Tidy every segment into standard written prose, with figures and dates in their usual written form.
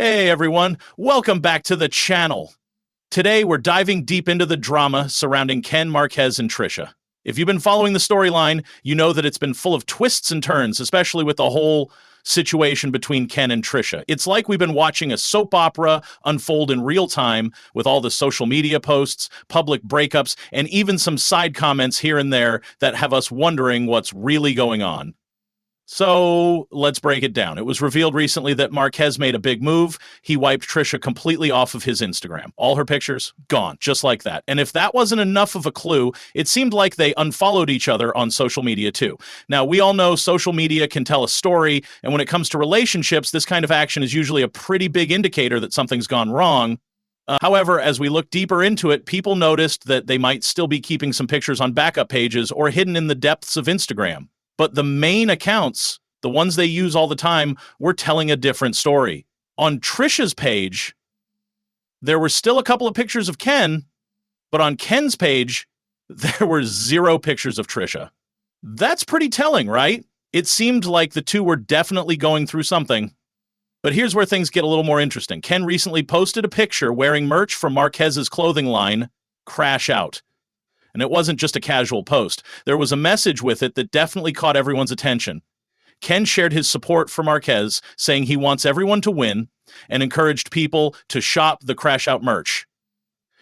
Hey everyone, welcome back to the channel. Today we're diving deep into the drama surrounding Ken, Marquez, and Trisha. If you've been following the storyline, you know that it's been full of twists and turns, especially with the whole situation between Ken and Trisha. It's like we've been watching a soap opera unfold in real time with all the social media posts, public breakups, and even some side comments here and there that have us wondering what's really going on. So let's break it down. It was revealed recently that Marquez made a big move. He wiped Trisha completely off of his Instagram. All her pictures, gone, just like that. And if that wasn't enough of a clue, it seemed like they unfollowed each other on social media too. Now, we all know social media can tell a story, and when it comes to relationships, this kind of action is usually a pretty big indicator that something's gone wrong. However, as we look deeper into it, people noticed that they might still be keeping some pictures on backup pages or hidden in the depths of Instagram. But the main accounts, the ones they use all the time, were telling a different story. On Trisha's page, there were still a couple of pictures of Ken, but on Ken's page, there were 0 pictures of Trisha. That's pretty telling, right? It seemed like the two were definitely going through something. But here's where things get a little more interesting. Ken recently posted a picture wearing merch from Marquez's clothing line, Crash Out. And it wasn't just a casual post. There was a message with it that definitely caught everyone's attention. Ken shared his support for Marquez, saying he wants everyone to win, and encouraged people to shop the Crash Out merch.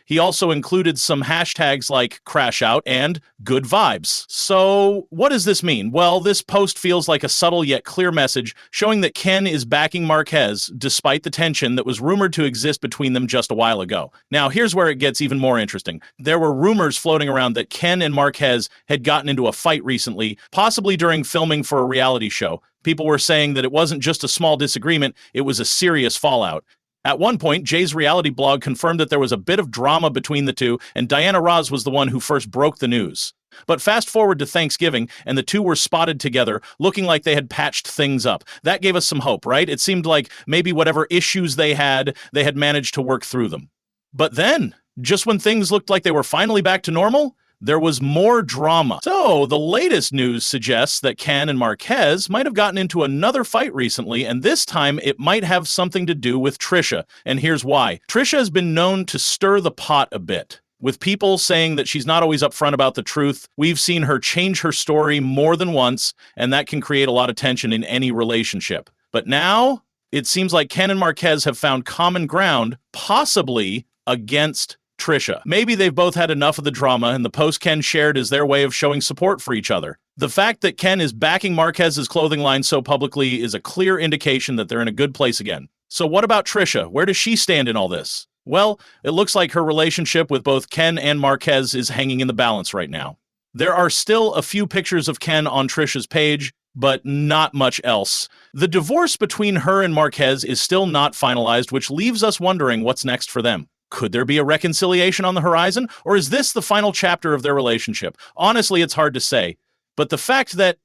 He also included some hashtags like Crash Out and Good Vibes. So what does this mean? Well, this post feels like a subtle yet clear message showing that Ken is backing Marquez despite the tension that was rumored to exist between them just a while ago. Now, here's where it gets even more interesting. There were rumors floating around that Ken and Marquez had gotten into a fight recently, possibly during filming for a reality show. People were saying that it wasn't just a small disagreement, it was a serious fallout. At one point, Jay's reality blog confirmed that there was a bit of drama between the two, and Diana Ross was the one who first broke the news. But fast forward to Thanksgiving, and the two were spotted together, looking like they had patched things up. That gave us some hope, right? It seemed like maybe whatever issues they had managed to work through them. But then, just when things looked like they were finally back to normal, there was more drama. So, the latest news suggests that Ken and Marquez might have gotten into another fight recently, and this time it might have something to do with Trisha. And here's why. Trisha has been known to stir the pot a bit. With people saying that she's not always upfront about the truth, we've seen her change her story more than once, and that can create a lot of tension in any relationship. But now, it seems like Ken and Marquez have found common ground, possibly against Trisha. Maybe they've both had enough of the drama, and the post Ken shared is their way of showing support for each other. The fact that Ken is backing Marquez's clothing line so publicly is a clear indication that they're in a good place again. So what about Trisha? Where does she stand in all this? Well, it looks like her relationship with both Ken and Marquez is hanging in the balance right now. There are still a few pictures of Ken on Trisha's page, but not much else. The divorce between her and Marquez is still not finalized, which leaves us wondering what's next for them. Could there be a reconciliation on the horizon, or is this the final chapter of their relationship? Honestly, it's hard to say. But the fact that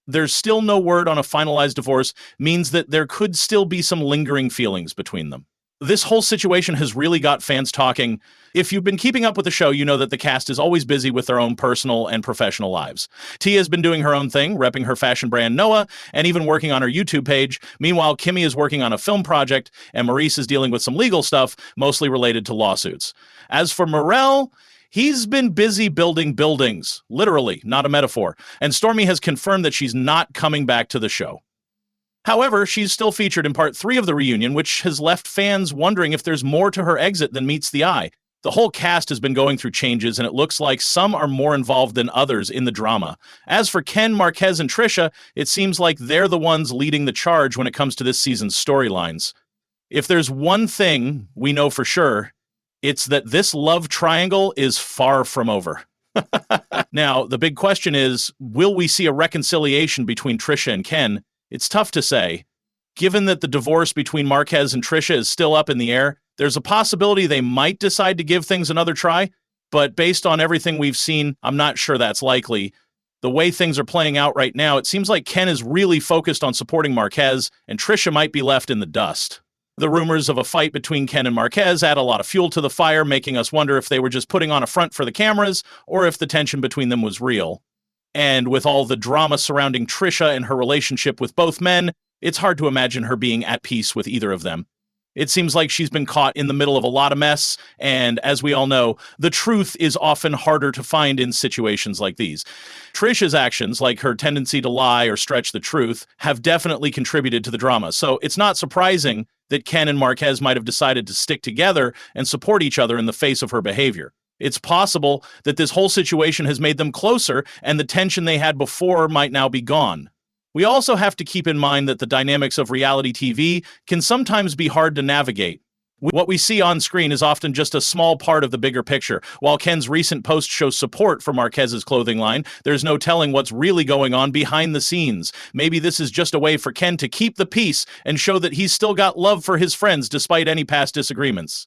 there's still no word on a finalized divorce means that there could still be some lingering feelings between them. This whole situation has really got fans talking. If you've been keeping up with the show, you know that the cast is always busy with their own personal and professional lives. Tia's been doing her own thing, repping her fashion brand Noah, and even working on her YouTube page. Meanwhile, Kimmy is working on a film project, and Maurice is dealing with some legal stuff, mostly related to lawsuits. As for Morel, he's been busy building buildings, literally, not a metaphor, and Stormy has confirmed that she's not coming back to the show. However, she's still featured in part 3 of the reunion, which has left fans wondering if there's more to her exit than meets the eye. The whole cast has been going through changes, and it looks like some are more involved than others in the drama. As for Ken, Marquez, and Trisha, it seems like they're the ones leading the charge when it comes to this season's storylines. If there's one thing we know for sure, it's that this love triangle is far from over. Now, the big question is, will we see a reconciliation between Trisha and Ken? It's tough to say. Given that the divorce between Marquez and Trisha is still up in the air, there's a possibility they might decide to give things another try, but based on everything we've seen, I'm not sure that's likely. The way things are playing out right now, it seems like Ken is really focused on supporting Marquez, and Trisha might be left in the dust. The rumors of a fight between Ken and Marquez add a lot of fuel to the fire, making us wonder if they were just putting on a front for the cameras, or if the tension between them was real. And with all the drama surrounding Trisha and her relationship with both men, it's hard to imagine her being at peace with either of them. It seems like she's been caught in the middle of a lot of mess, and as we all know, the truth is often harder to find in situations like these. Trisha's actions, like her tendency to lie or stretch the truth, have definitely contributed to the drama, so it's not surprising that Ken and Marquez might have decided to stick together and support each other in the face of her behavior. It's possible that this whole situation has made them closer, and the tension they had before might now be gone. We also have to keep in mind that the dynamics of reality TV can sometimes be hard to navigate. What we see on screen is often just a small part of the bigger picture. While Ken's recent post shows support for Marquez's clothing line, there's no telling what's really going on behind the scenes. Maybe this is just a way for Ken to keep the peace and show that he's still got love for his friends despite any past disagreements.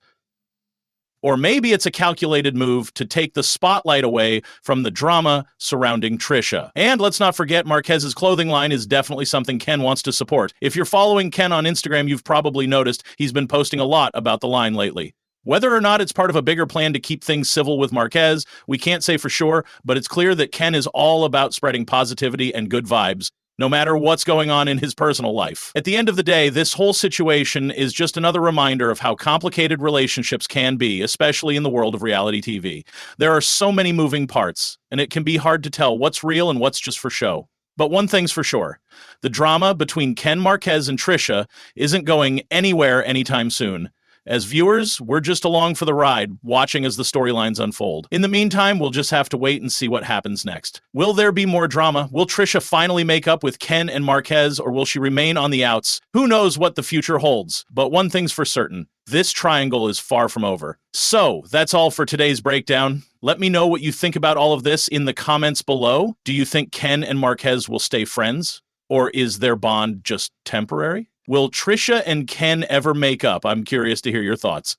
Or maybe it's a calculated move to take the spotlight away from the drama surrounding Tricia. And let's not forget, Marquez's clothing line is definitely something Ken wants to support. If you're following Ken on Instagram, you've probably noticed he's been posting a lot about the line lately. Whether or not it's part of a bigger plan to keep things civil with Marquez, we can't say for sure, but it's clear that Ken is all about spreading positivity and good vibes, no matter what's going on in his personal life. At the end of the day, this whole situation is just another reminder of how complicated relationships can be, especially in the world of reality TV. There are so many moving parts, and it can be hard to tell what's real and what's just for show. But one thing's for sure, the drama between Ken Marquez and Tricia isn't going anywhere anytime soon. As viewers, we're just along for the ride, watching as the storylines unfold. In the meantime, we'll just have to wait and see what happens next. Will there be more drama? Will Tricia finally make up with Ken and Marquez, or will she remain on the outs? Who knows what the future holds? But one thing's for certain, this triangle is far from over. So, that's all for today's breakdown. Let me know what you think about all of this in the comments below. Do you think Ken and Marquez will stay friends? Or is their bond just temporary? Will Tricia and Ken ever make up? I'm curious to hear your thoughts.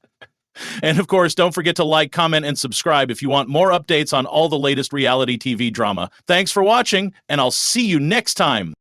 And of course, don't forget to like, comment, and subscribe if you want more updates on all the latest reality TV drama. Thanks for watching, and I'll see you next time.